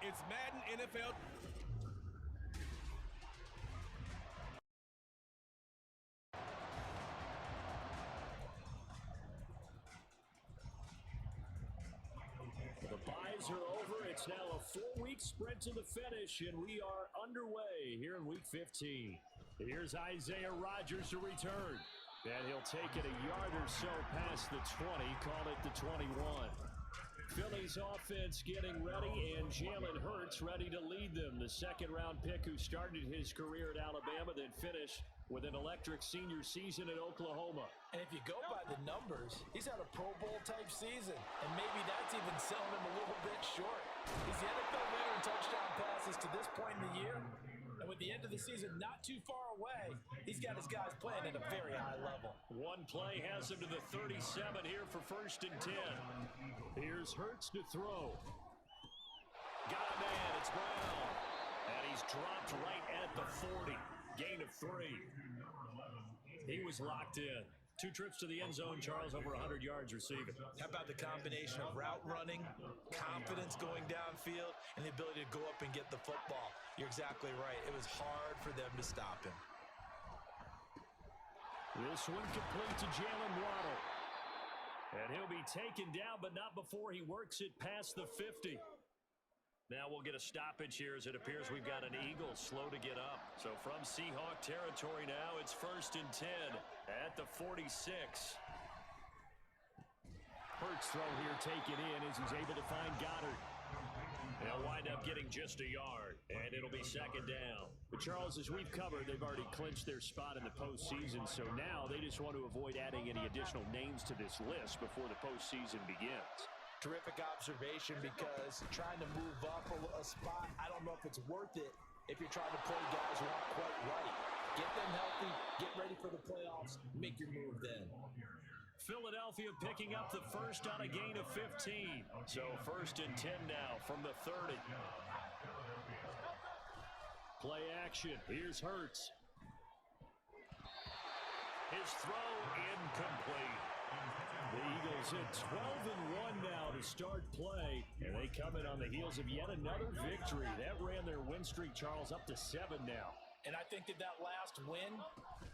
It's Madden NFL. The buys are over. It's now a 4-week sprint to the finish, and we are underway here in Week 15. Here's Isaiah Rodgers to return. And he'll take it a yard or so past the 20, call it the 21. Philly's offense getting ready, and Jalen Hurts ready to lead them. The second-round pick who started his career at Alabama, then finished with an electric senior season at Oklahoma. And if you go by the numbers, he's had a Pro Bowl-type season, and maybe that's even selling him a little bit short. He's the NFL leader in touchdown passes to this point in the year, and with the end of the season not too far away, he's got his guys playing at a very high level. One play has him to the 37 here for 1st and 10. Here's Hurts to throw. Got a man, it's Brown. And he's dropped right at the 40. Gain of 3. He was locked in. 2 trips to the end zone, Charles, over 100 yards receiving. How about the combination of route running, confidence going downfield, and the ability to go up and get the football? You're exactly right. It was hard for them to stop him. This one complete to Jalen Waddle. And he'll be taken down, but not before he works it past the 50. Now we'll get a stoppage here as it appears we've got an Eagle slow to get up. So from Seahawk territory now, it's 1st and 10 at the 46. Hurts throw here taken in as he's able to find Goddard. They'll wind up getting just a yard, and it'll be 2nd down. But, Charles, as we've covered, they've already clinched their spot in the postseason, so now they just want to avoid adding any additional names to this list before the postseason begins. Terrific observation, because trying to move up a spot, I don't know if it's worth it if you're trying to play guys who aren't quite right. Get them healthy, get ready for the playoffs, make your move then. Philadelphia picking up the first on a gain of 15. So 1st and 10 now from the 30. Play action. Here's Hurts. His throw incomplete. The Eagles hit 12-1 now to start play, and they come in on the heels of yet another victory. That ran their win streak, Charles, up to 7 now. And I think that last win,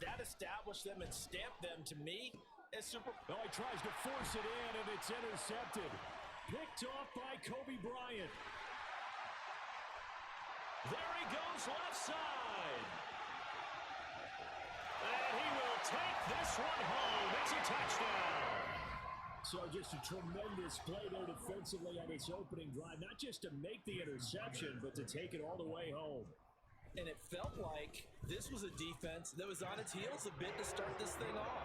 that established them and stamped them, to me, as super. Oh, he tries to force it in, and it's intercepted. Picked off by Kobe Bryant. There he goes, left side. And he will take this one home. It's a touchdown. So just a tremendous play there defensively on his opening drive. Not just to make the interception, but to take it all the way home. And it felt like this was a defense that was on its heels a bit to start this thing off.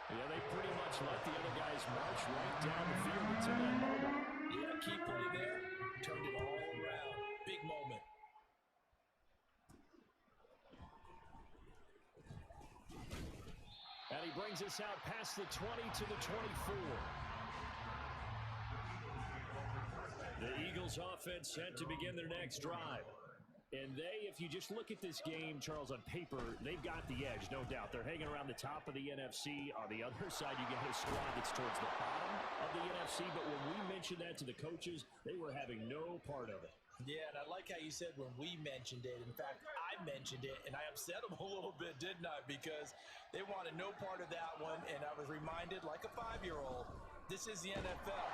Yeah, they pretty much let the other guys march right down the field until that moment. Yeah, key play there. Turned it all around. Big moment. And he brings us out past the 20 to the 24. The Eagles offense set to begin their next drive. And they, if you just look at this game, Charles, on paper, they've got the edge, no doubt. They're hanging around the top of the NFC. On the other side, you get a squad that's towards the bottom of the NFC. But when we mentioned that to the coaches, they were having no part of it. Yeah, and I like how you said when we mentioned it. In fact, I mentioned it, and I upset them a little bit, didn't I? Because they wanted no part of that one, and I was reminded, like a 5-year-old, this is the NFL.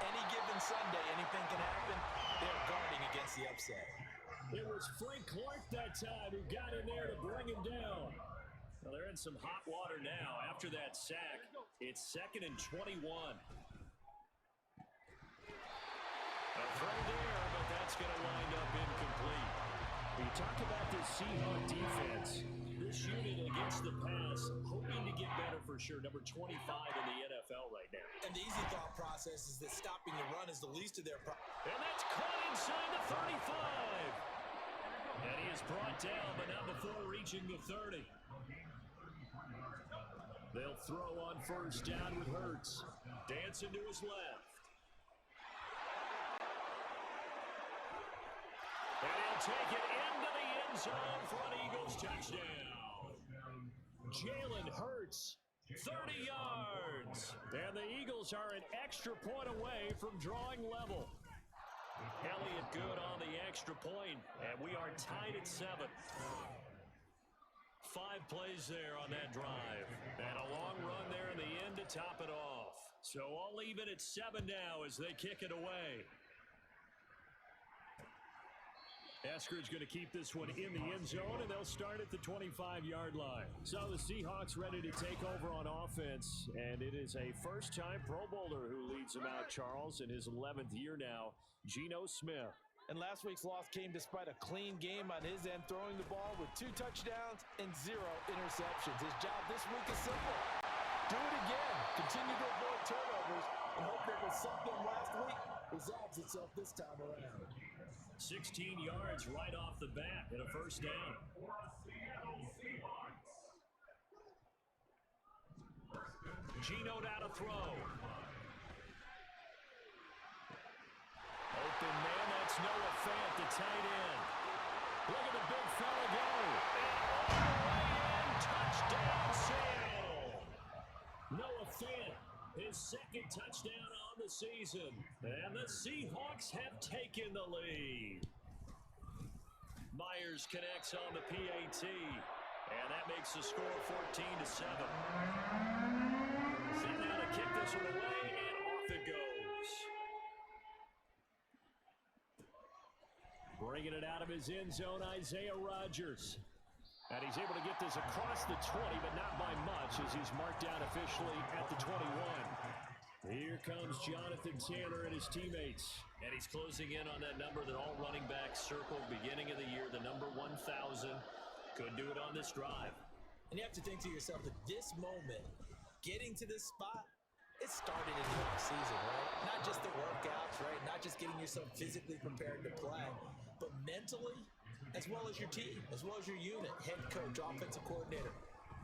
Any given Sunday, anything can happen. They're guarding against the upset. It was Frank Clark that time who got in there to bring him down. Well, they're in some hot water now. After that sack, it's 2nd and 21. A throw there, but that's going to wind up incomplete. You talk about this Seahawk defense. This unit against the pass, hoping to get better for sure. Number 25 in the NFL right now. And the easy thought process is that stopping the run is the least of their problems. And that's caught inside the 35. And he is brought down, but not before reaching the 30. They'll throw on 1st down with Hurts. Dancing to his left. And he'll take it into the end zone for an Eagles touchdown. Jalen Hurts, 30 yards. And the Eagles are an extra point away from drawing level. Elliott good on the extra point, and we are tied at 7. 5 plays there on that drive. And a long run there in the end to top it off. So all even at 7 now as they kick it away. Eskridge going to keep this one in the end zone, and they'll start at the 25-yard line. So the Seahawks ready to take over on offense, and it is a first-time Pro Bowler who leads them out, Charles, in his 11th year now, Geno Smith. And last week's loss came despite a clean game on his end, throwing the ball with 2 touchdowns and 0 interceptions. His job this week is simple. Do it again. Continue to avoid turnovers and hope that was something last week resolves itself this time around. 16 yards right off the bat and a first down. Geno down to throw. Open man, that's Noah Fant, the tight end. Look at the big fella go. And all the way in, touchdown Seattle. Noah Fant, his second touchdown on the season. And the Seahawks have taken the lead. Myers connects on the PAT. And that makes the score 14-7. Set now to kick this one away, and off it goes. Bringing it out of his end zone, Isaiah Rodgers. And he's able to get this across the 20, but not by much, as he's marked down officially at the 21. Here comes Jonathan Taylor and his teammates. And he's closing in on that number that all running backs circled beginning of the year, the number 1,000. Could do it on this drive. And you have to think to yourself that this moment, getting to this spot, it started in the offseason, right? Not just the workouts, right? Not just getting yourself physically prepared to play, but mentally, as well as your team, as well as your unit, head coach, offensive coordinator.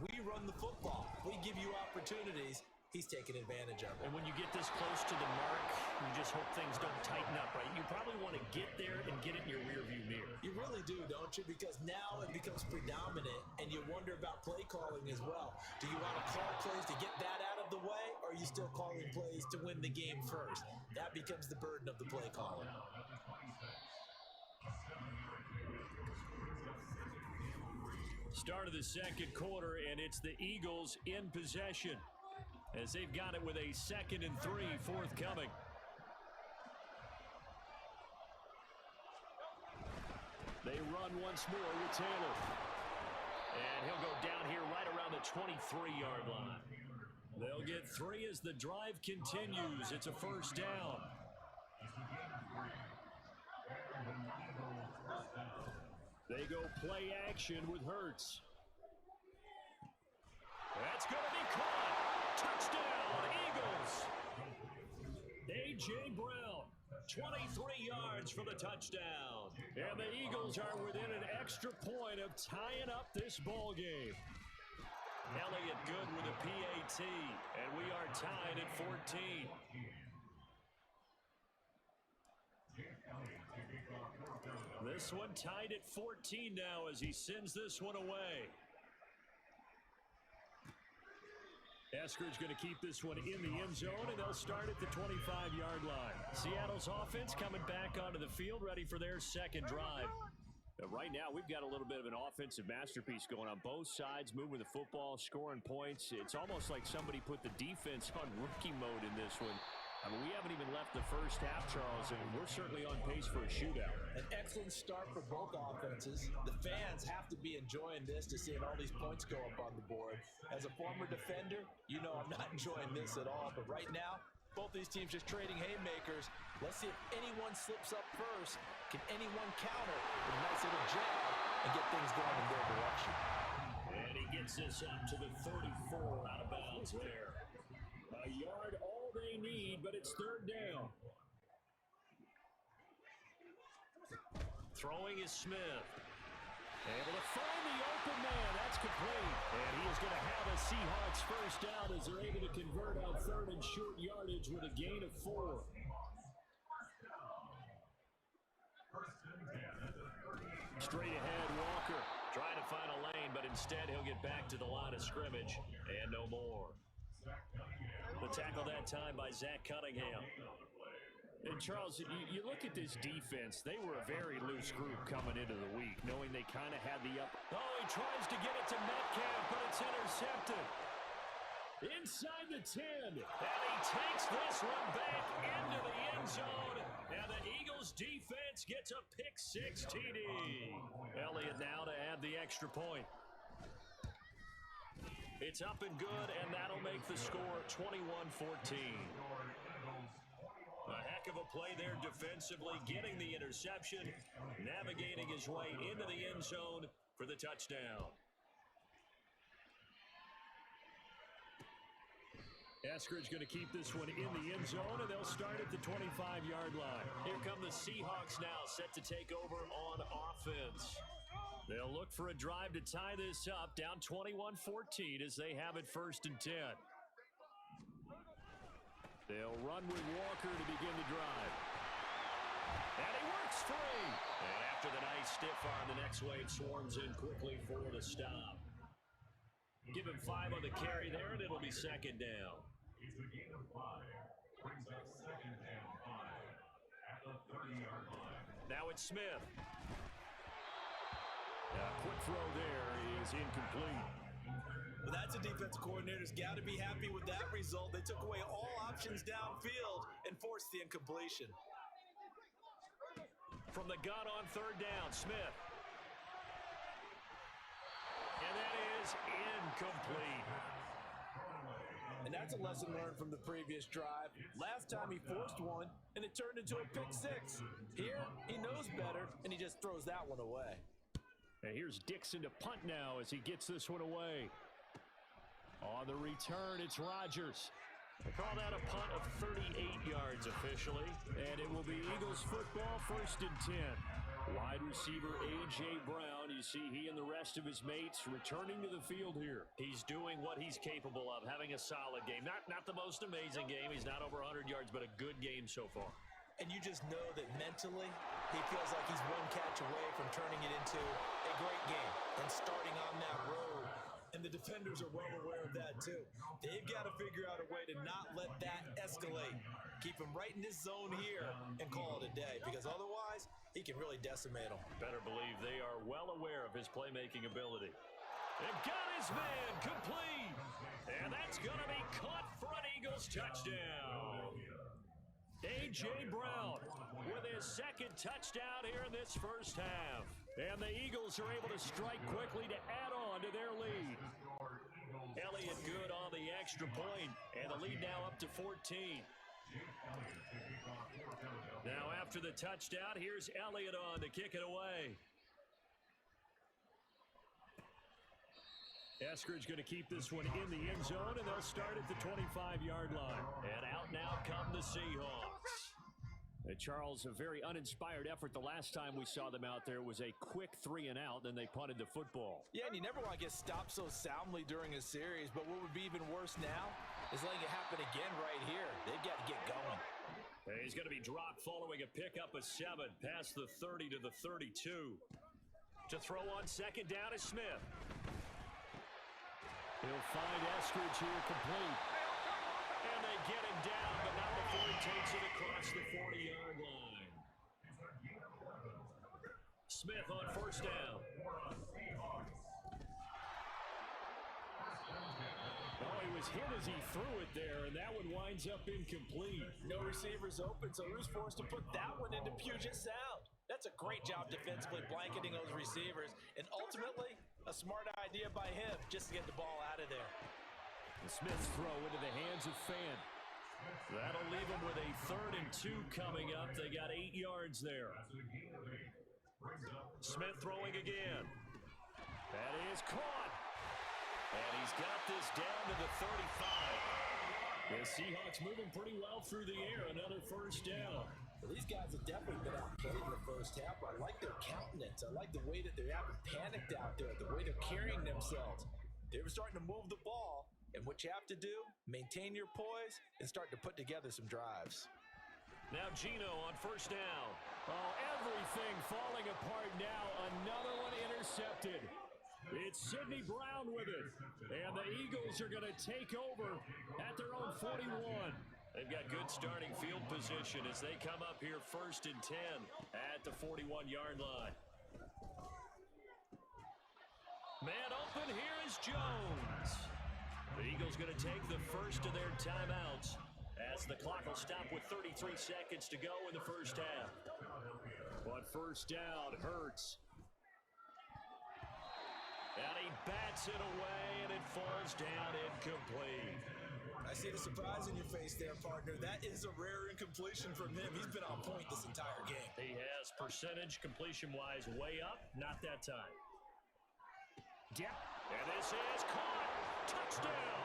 We run the football. We give you opportunities. He's taking advantage of it. And when you get this close to the mark, you just hope things don't tighten up, right? You probably want to get there and get it in your rearview mirror. You really do, don't you? Because now it becomes predominant, and you wonder about play calling as well. Do you want to call plays to get that out of the way, or are you still calling plays to win the game first? That becomes the burden of the play calling. Start of the second quarter, and it's the Eagles in possession, as they've got it with a 2nd and 3 forthcoming. They run once more with Taylor. And he'll go down here right around the 23-yard line. They'll get 3 as the drive continues. It's a first down. They go play action with Hurts. That's going to be caught. Touchdown, Eagles. A.J. Brown, 23 yards for the touchdown. And the Eagles are within an extra point of tying up this ball game. Elliott good with a PAT, and we are tied at 14. This one tied at 14 now as he sends this one away. Eskridge going to keep this one in the end zone, and they'll start at the 25-yard line. Seattle's offense coming back onto the field, ready for their second drive. Right now, we've got a little bit of an offensive masterpiece going on both sides, moving the football, scoring points. It's almost like somebody put the defense on rookie mode in this one. I mean, we haven't even left the first half, Charles, and we're certainly on pace for a shootout. An excellent start for both offenses. The fans have to be enjoying this to seeing all these points go up on the board. As a former defender, you know I'm not enjoying this at all. But right now, both these teams just trading haymakers. Let's see if anyone slips up first. Can anyone counter with a nice little jab and get things going in their direction? And he gets this up to the 34 out of bounds there. A yard all they need, but it's third down. Throwing is Smith. Able to find the open man. That's complete. And he is going to have a Seahawks first down as they're able to convert on 3rd and short yardage with a gain of 4. Straight ahead, Walker trying to find a lane, but instead he'll get back to the line of scrimmage and no more. The tackle that time by Zach Cunningham. And Charles, you look at this defense, they were a very loose group coming into the week, knowing they kind of had the upper. Oh, he tries to get it to Metcalf, but it's intercepted. Inside the 10, and he takes this one back into the end zone, and the Eagles defense gets a pick-6 TD. Elliott now to add the extra point. It's up and good, and that'll make the score 21-14. A heck of a play there defensively, getting the interception, navigating his way into the end zone for the touchdown. Eskridge going to keep this one in the end zone, and they'll start at the 25-yard line. Here come the Seahawks now, set to take over on offense. They'll look for a drive to tie this up, down 21-14 as they have it 1st and 10. They'll run with Walker to begin the drive. And he works free. And after the nice stiff arm, the next wave swarms in quickly for the stop. Give him 5 on the carry there, and it'll be 2nd down. It's a gain of 5. Brings up 2nd and 5 at the 30-yard line. Now it's Smith. A quick throw there is incomplete. Well, that's a defensive coordinator's got to be happy with that result. They took away all options downfield and forced the incompletion. From the gun on 3rd down, Smith. And that is incomplete. And that's a lesson learned from the previous drive. Last time he forced one, and it turned into a pick-6. Here, he knows better, and he just throws that one away. And here's Dixon to punt now as he gets this one away. On the return, it's Rodgers. They call that a punt of 38 yards officially, and it will be Eagles football 1st and 10. Wide receiver A.J. Brown, you see he and the rest of his mates returning to the field here. He's doing what he's capable of, having a solid game. Not the most amazing game. He's not over 100 yards, but a good game so far. And you just know that mentally, he feels like he's one catch away from turning it into a great game and starting on that road. And the defenders are well aware of that too. They've got to figure out a way to not let that escalate. Keep him right in this zone here and call it a day, because otherwise, he can really decimate them. Better believe they are well aware of his playmaking ability. And got his man complete. And that's going to be caught for an Eagles touchdown. A.J. Brown with his 2nd touchdown here in this 1st half. And the Eagles are able to strike quickly to add on to their lead. Elliott good on the extra point, and the lead now up to 14. Now after the touchdown, here's Elliott on to kick it away. Eskridge going to keep this one in the end zone, and they'll start at the 25-yard line. And out now come the Seahawks. Charles, a very uninspired effort. The last time we saw them out there was a quick 3 and out, then they punted the football. Yeah, and you never want to get stopped so soundly during a series, but what would be even worse now is letting it happen again right here. They've got to get going. He's going to be dropped following a pickup of 7 past the 30 to the 32. To throw on 2nd down is Smith. He'll find Eskridge here complete. And they get him down, but not before he takes it across the 40-yard line. Smith on 1st down. Oh, he was hit as he threw it there, and that one winds up incomplete. No receivers open, so who's forced to put that one into Puget Sound? That's a great job defensively blanketing those receivers, and ultimately, a smart idea by him just to get the ball out of there. The Smith's throw into the hands of Fan. That'll leave them with a 3rd and 2 coming up. They got 8 yards there. Smith throwing again. That is caught. And he's got this down to the 35. The Seahawks moving pretty well through the air. Another 1st down. Well, these guys have definitely been outplayed in the 1st half. I like their countenance. I like the way that they haven't panicked out there, the way they're carrying themselves. They were starting to move the ball. And what you have to do, maintain your poise and start to put together some drives. Now Gino on 1st down. Oh, everything falling apart now. Another one intercepted. It's Sidney Brown with it. And the Eagles are going to take over at their own 41. They've got good starting field position as they come up here 1st and 10 at the 41-yard line. Man open, here is Jones. The Eagles going to take the first of their timeouts as the clock will stop with 33 seconds to go in the first half. But first down hurts. And he bats it away, and it falls down incomplete. I see the surprise in your face there, partner. That is a rare incompletion from him. He's been on point this entire game. He has percentage completion-wise way up. Not that time. Yep. And this is caught. Touchdown.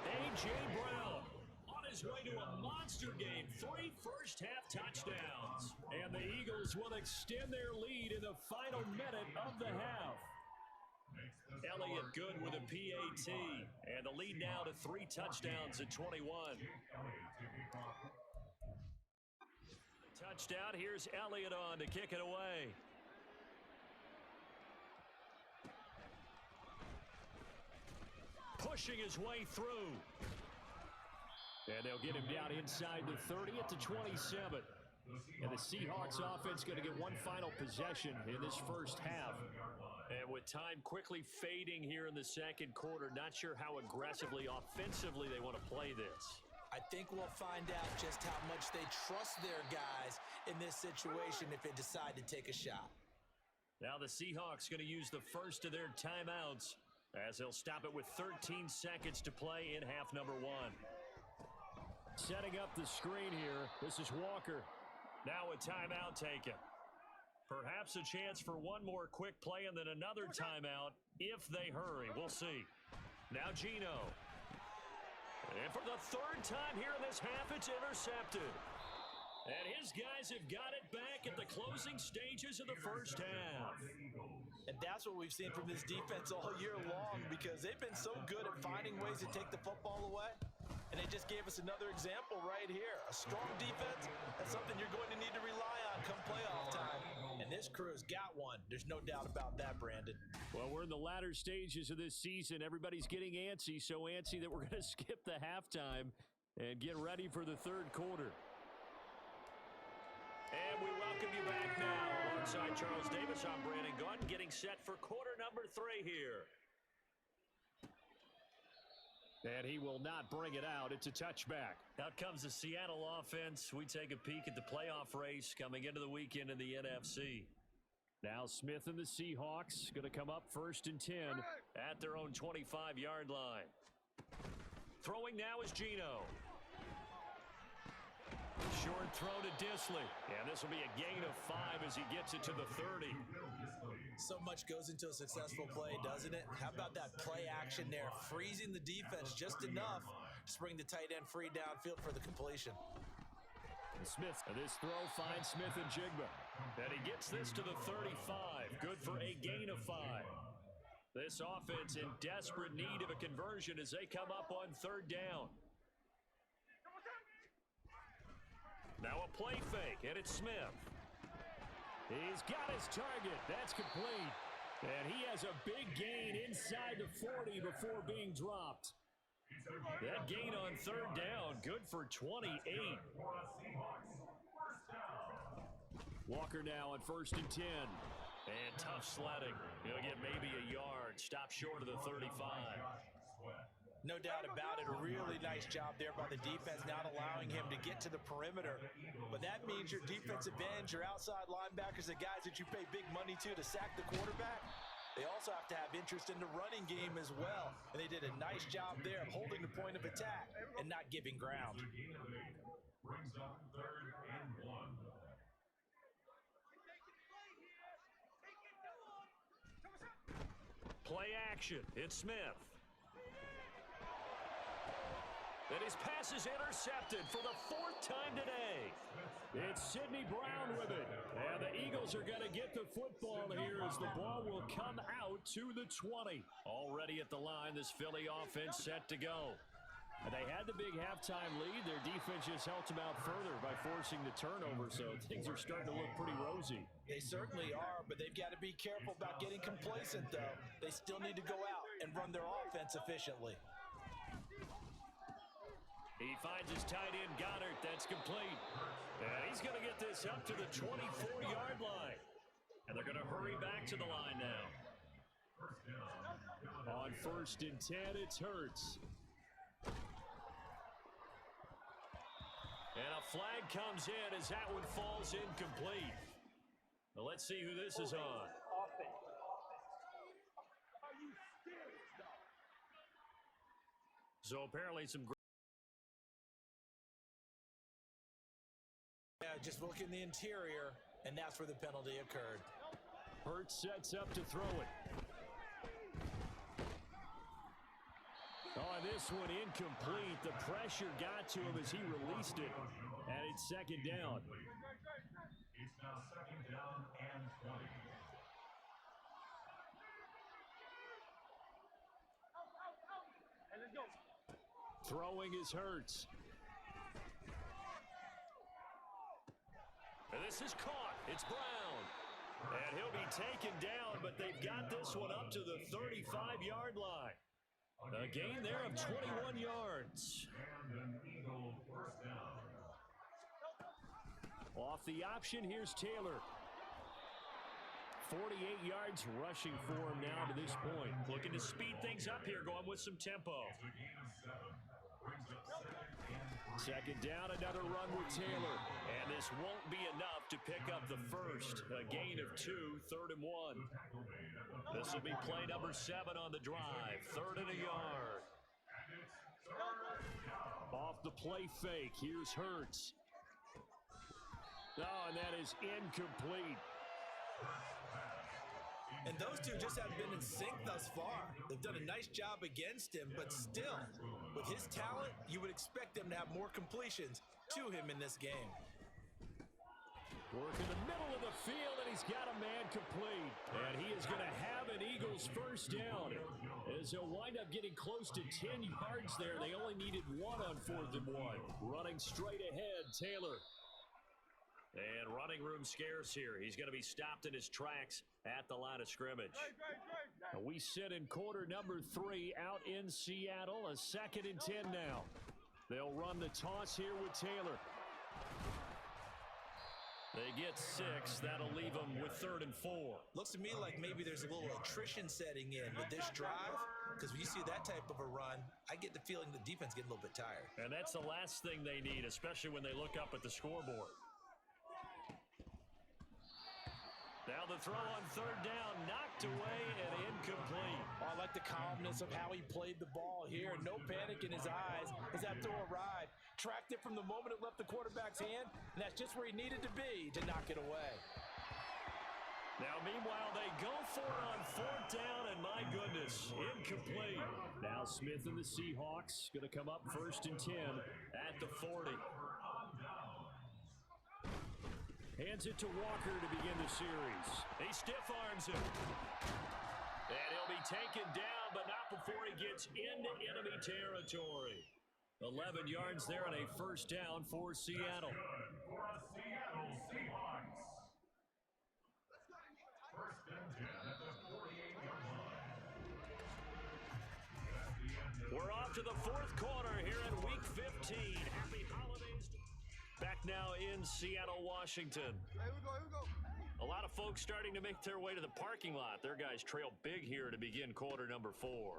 A.J. Brown on his way to a monster game. 3 first-half touchdowns. And the Eagles will extend their lead in the final minute of the half. Elliott good with a PAT, and the lead now to 3 touchdowns at 21. Touchdown, here's Elliott on to kick it away. Pushing his way through. And they'll get him down inside the 30 at the 27. And the Seahawks offense going to get one final possession in this first half. And with time quickly fading here in the second quarter, not sure how aggressively, offensively they want to play this. I think we'll find out just how much they trust their guys in this situation if they decide to take a shot. Now the Seahawks going to use the first of their timeouts as they'll stop it with 13 seconds to play in half number 1. Setting up the screen here, this is Walker. Now a timeout taken. Perhaps a chance for one more quick play and then another timeout if they hurry. We'll see. Now Geno. And for the 3rd time here in this half, it's intercepted. And his guys have got it back at the closing stages of the first half. And that's what we've seen from this defense all year long because they've been so good at finding ways to take the football away. And they just gave us another example right here. A strong defense, that's something you're going to need to rely on come playoff time. And this crew's got one. There's no doubt about that, Brandon. Well, we're in the latter stages of this season. Everybody's getting antsy, so antsy that we're going to skip the halftime and get ready for the third quarter. And we welcome you back now. Alongside Charles Davis, I'm Brandon Gaudin, getting set for quarter number 3 here. And he will not bring it out. It's a touchback. Out comes the Seattle offense. We take a peek at the playoff race coming into the weekend in the NFC. Now Smith and the Seahawks going to come up 1st and 10 at their own 25-yard line. Throwing now is Geno. Short throw to Disley. And this will be a gain of 5 as he gets it to the 30. So much goes into a successful play, doesn't it? How about that play action there? Freezing the defense just enough to bring the tight end free downfield for the completion. Smith, this throw finds Smith and Jigba. And he gets this to the 35. Good for a gain of 5. This offense in desperate need of a conversion as they come up on 3rd down. Now a play fake, and it's Smith. He's got his target. That's complete. And he has a big gain inside the 40 before being dropped. That gain on 3rd down, good for 28. Walker now on 1st and 10. And tough sledding. He'll get maybe a yard. Stop short of the 35. No doubt about it. A really nice job there by the defense, not allowing him to get to the perimeter. But that means your defensive ends, your outside linebackers, the guys that you pay big money to sack the quarterback, they also have to have interest in the running game as well. And they did a nice job there of holding the point of attack and not giving ground. Brings up 3rd and 1. Play action. It's Smith. And his pass is intercepted for the 4th time today. It's Sidney Brown with it. And the Eagles are going to get the football here as the ball will come out to the 20. Already at the line, this Philly offense set to go. And they had the big halftime lead. Their defense just helped them out further by forcing the turnover, so things are starting to look pretty rosy. They certainly are, but they've got to be careful about getting complacent, though. They still need to go out and run their offense efficiently. He finds his tight end, Goddard. That's complete. And he's going to get this up to the 24-yard line. And they're going to hurry back to the line now. On 1st and 10, it's Hurts. And a flag comes in as that one falls incomplete. Now let's see who this is on. So apparently some great. Yeah, just look in the interior, and that's where the penalty occurred. Hurts sets up to throw it. Oh, and this one incomplete. The pressure got to him as he released it. And it's 2nd down. It's now 2nd down and 20. Throwing is Hurts. And this is caught. It's Brown. And he'll be taken down, but they've got this one up to the 35-yard line. A gain there of 21 yards. And an Eagle 1st down. Off the option, here's Taylor. 48 yards rushing for him now to this point. Looking to speed things up here, going with some tempo. It's a gain of 7. Brings up 2nd down, another run with Taylor. And this won't be enough to pick up the first. A gain of 2, 3rd and 1. This will be play number 7 on the drive. 3rd and a yard. Off the play fake, here's Hurts. Oh, and that is incomplete. And those two just haven't been in sync thus far. They've done a nice job against him, but still, with his talent, you would expect them to have more completions to him in this game. Work in the middle of the field, and he's got a man complete. And he is going to have an Eagles 1st down. As he'll wind up getting close to 10 yards there. They only needed 1 on 4th and 1. Running straight ahead, Taylor. And running room scarce here. He's going to be stopped in his tracks at the line of scrimmage. We sit in quarter number 3 out in Seattle. A 2nd and 10 now. They'll run the toss here with Taylor. They get 6. That'll leave them with 3rd and 4. Looks to me like maybe there's a little attrition setting in with this drive, because when you see that type of a run, I get the feeling the defense getting a little bit tired. And that's the last thing they need, especially when they look up at the scoreboard. Now the throw on 3rd down, knocked away and incomplete. Oh, I like the calmness of how he played the ball here. No panic in his eyes as that throw arrived. Tracked it from the moment it left the quarterback's hand, and that's just where he needed to be to knock it away. Now, meanwhile, they go for it on 4th down, and my goodness, incomplete. Now Smith and the Seahawks going to come up 1st and 10 at the 40. Hands it to Walker to begin the series. He stiff arms him. And he'll be taken down, but not before he gets into enemy territory. 11 yards there on a 1st down for Seattle. For the Seattle Seahawks. 1st and 10 at the 48-yard line. We're off to the 4th quarter here in Week 15. Happy holidays. Back now in Seattle, Washington. Here we go. A lot of folks starting to make their way to the parking lot. Their guys trail big here to begin quarter number 4.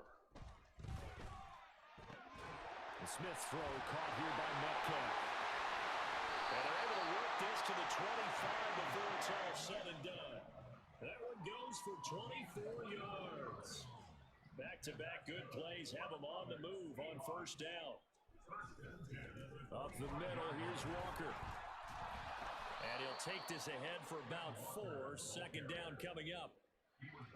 The Smith throw caught here by Metcalf. And they're able to work this to the 25 before it's all said and done. That one goes for 24 yards. Back-to-back good plays have them on the move on 1st down. Up the middle, here's Walker. And he'll take this ahead for about 4. 2nd down coming up.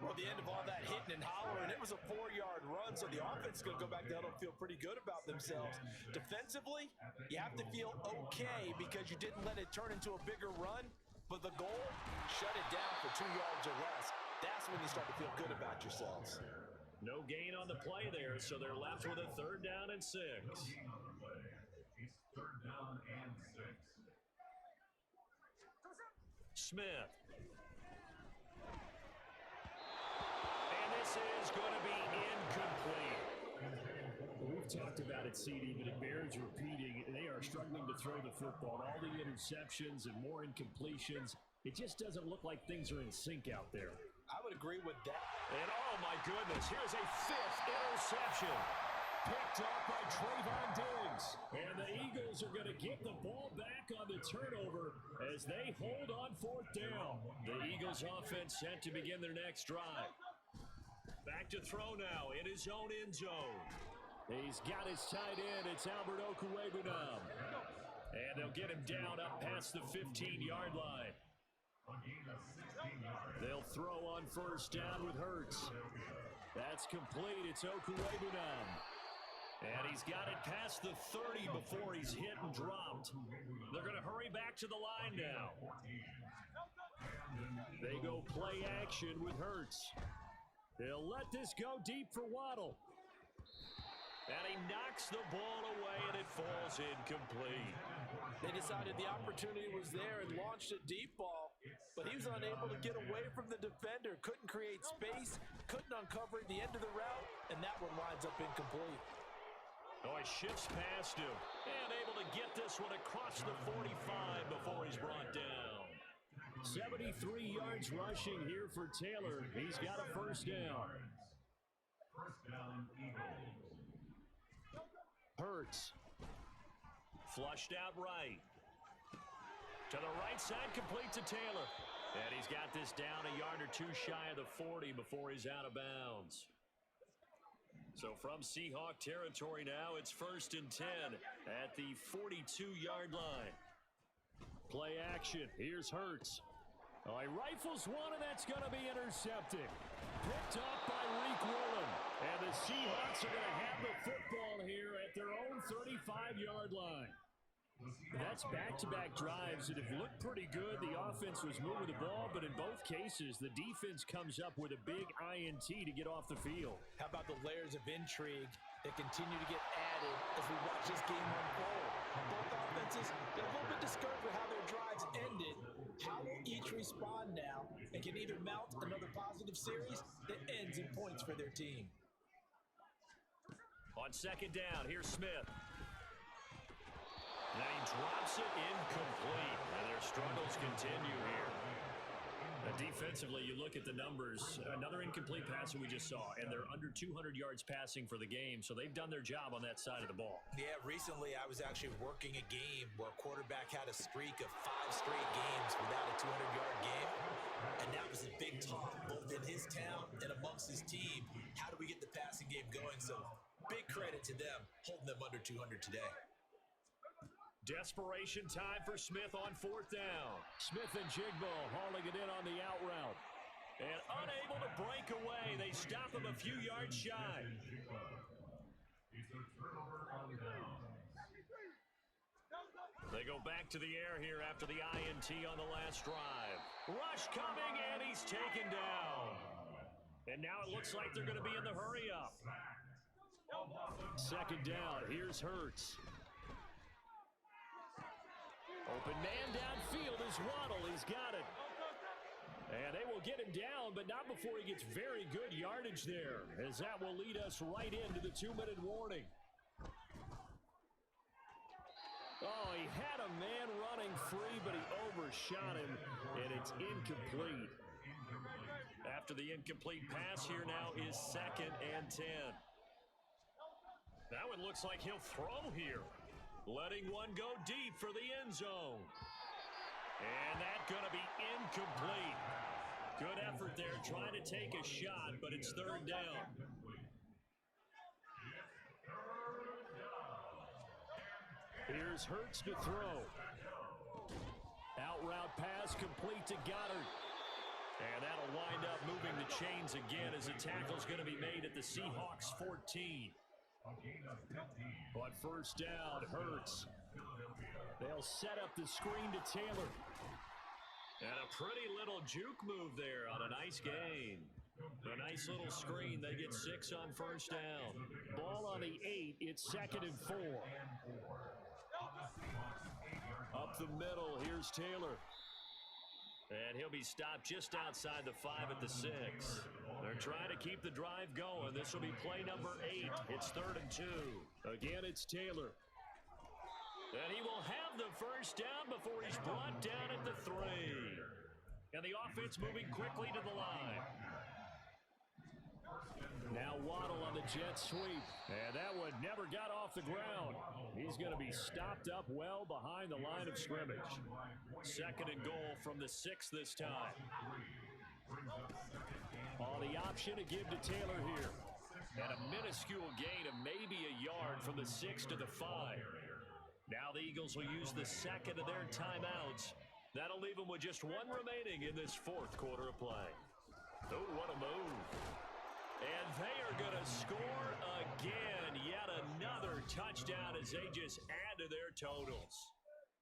Well, at the end of all that hitting and hollering, it was a 4-yard run, so the offense is going to go back down and feel pretty good about themselves. Defensively, you have to feel okay because you didn't let it turn into a bigger run, but the goal, shut it down for 2 yards or less. That's when you start to feel good about yourselves. No gain on the play there, so they're left with a 3rd down and 6. It's 3rd down and 6. Smith. And this is going to be incomplete. We've talked about it that seat even. It bears repeating. They are struggling to throw the football. All the interceptions and more incompletions. It just doesn't look like things are in sync out there. I would agree with that. And oh my goodness, here's a 5th interception. Picked up by Trayvon Diggs. And the Eagles are going to get the ball back on the turnover as they hold on 4th down. The Eagles offense set to begin their next drive. Back to throw now in his own end zone. He's got his tight end. It's Albert Okwuegbunam. And they'll get him down up past the 15-yard line. They'll throw on 1st down with Hurts. That's complete. It's Okwuegbunam. And he's got it past the 30 before he's hit and dropped. They're going to hurry back to the line now. They go play action with Hurts. They'll let this go deep for Waddle. And he knocks the ball away, and it falls incomplete. They decided the opportunity was there and launched a deep ball, but he was unable to get away from the defender, couldn't create space, couldn't uncover the end of the route, and that one winds up incomplete. Oh, he shifts past him and able to get this one across the 45 before he's brought down. 73 yards rushing here for Taylor. He's got a 1st down. 1st down, Eagles. Hurts. Flushed out right. To the right side, complete to Taylor. And he's got this down a yard or two shy of the 40 before he's out of bounds. So from Seahawk territory now, it's 1st and 10 at the 42-yard line. Play action. Here's Hurts. Oh, he rifles one, and that's going to be intercepted. Picked up by Reek Woolen. And the Seahawks are going to have the football here at their own 35-yard line. That's back-to-back drives that have looked pretty good. The offense was moving the ball, but in both cases, the defense comes up with a big INT to get off the field. How about the layers of intrigue that continue to get added as we watch this game unfold? Both offenses, they're a little bit discouraged with how their drives ended. How will each respond now and can either mount another positive series that ends in points for their team? On 2nd down, here's Smith. Now he drops it incomplete. And their struggles continue here. Defensively, you look at the numbers. Another incomplete pass that we just saw, and they're under 200 yards passing for the game, so they've done their job on that side of the ball. Yeah, recently I was actually working a game where a quarterback had a streak of 5 straight games without a 200-yard game, and that was a big talk both in his town and amongst his team. How do we get the passing game going? So big credit to them holding them under 200 today. Desperation time for Smith on 4th down. Smith and Jigbo hauling it in on the out route. And unable to break away. They stop him a few yards shy. They go back to the air here after the INT on the last drive. Rush coming, and he's taken down. And now it looks like they're going to be in the hurry up. 2nd down, here's Hurts. Open man downfield is Waddle. He's got it. And they will get him down, but not before he gets very good yardage there, as that will lead us right into the 2-minute warning. Oh, he had a man running free, but he overshot him, and it's incomplete. After the incomplete pass, here now is 2nd and 10. That one looks like he'll throw here. Letting one go deep for the end zone. And that's going to be incomplete. Good effort there trying to take a shot, but it's 3rd down. Here's Hurts to throw. Out route pass complete to Goddard. And that'll wind up moving the chains again as the tackle's going to be made at the Seahawks 14. On 1st down, Hurts. They'll set up the screen to Taylor. And a pretty little juke move there on a nice gain. A nice little screen. They get 6 on 1st down. Ball on the 8. It's 2nd and 4. Up the middle, here's Taylor. And he'll be stopped just outside the 5 at the 6. They're trying to keep the drive going. This will be play number 8. It's 3rd and 2. Again, it's Taylor. And he will have the first down before he's brought down at the 3. And the offense moving quickly to the line. Now Waddle on the jet sweep. And that one never got off the ground. He's going to be stopped up well behind the line of scrimmage. 2nd and goal from the 6 this time. On the option to give to Taylor here. And a minuscule gain of maybe a yard from the 6 to the 5. Now the Eagles will use the 2nd of their timeouts. That'll leave them with just 1 remaining in this 4th quarter of play. Oh, what a move. And they are going to score again. Yet another touchdown as they just add to their totals.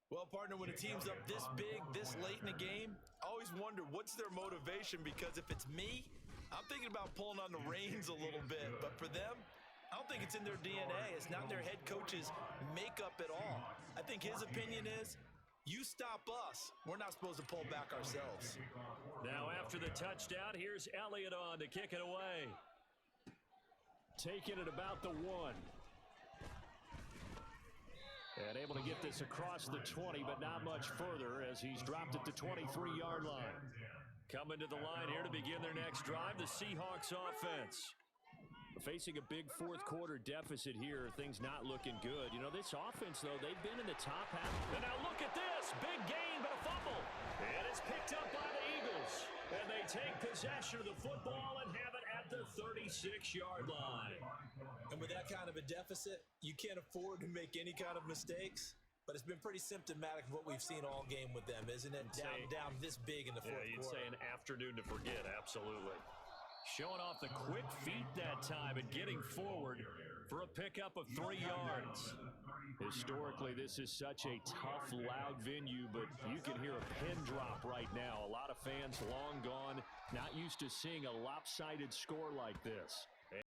Well, partner, when a team's up this big, this late in the game, I always wonder what's their motivation, because if it's me, I'm thinking about pulling on the reins a little bit. But for them, I don't think it's in their DNA. It's not in their head coach's makeup at all. I think his opinion is, you stop us, we're not supposed to pull back ourselves. Now after the touchdown, here's Elliott on to kick it away. Taking it about the 1. And able to get this across the 20, but not much further as he's dropped at the 23-yard line. Coming to the line here to begin their next drive, the Seahawks offense. Facing a big 4th quarter deficit here, things not looking good. You know, this offense, though, they've been in the top half. And now look at this. Big gain, but a fumble. And it's picked up by the Eagles. And they take possession of the football and have it at the 36-yard line. And with that kind of a deficit, you can't afford to make any kind of mistakes. But it's been pretty symptomatic of what we've seen all game with them, isn't it? Down this big in the 4th quarter. You'd say an afternoon to forget, absolutely. Showing off the quick feet that time and getting forward for a pickup of 3 yards. Historically, this is such a tough, loud venue, but you can hear a pin drop right now. A lot of fans long gone, not used to seeing a lopsided score like this.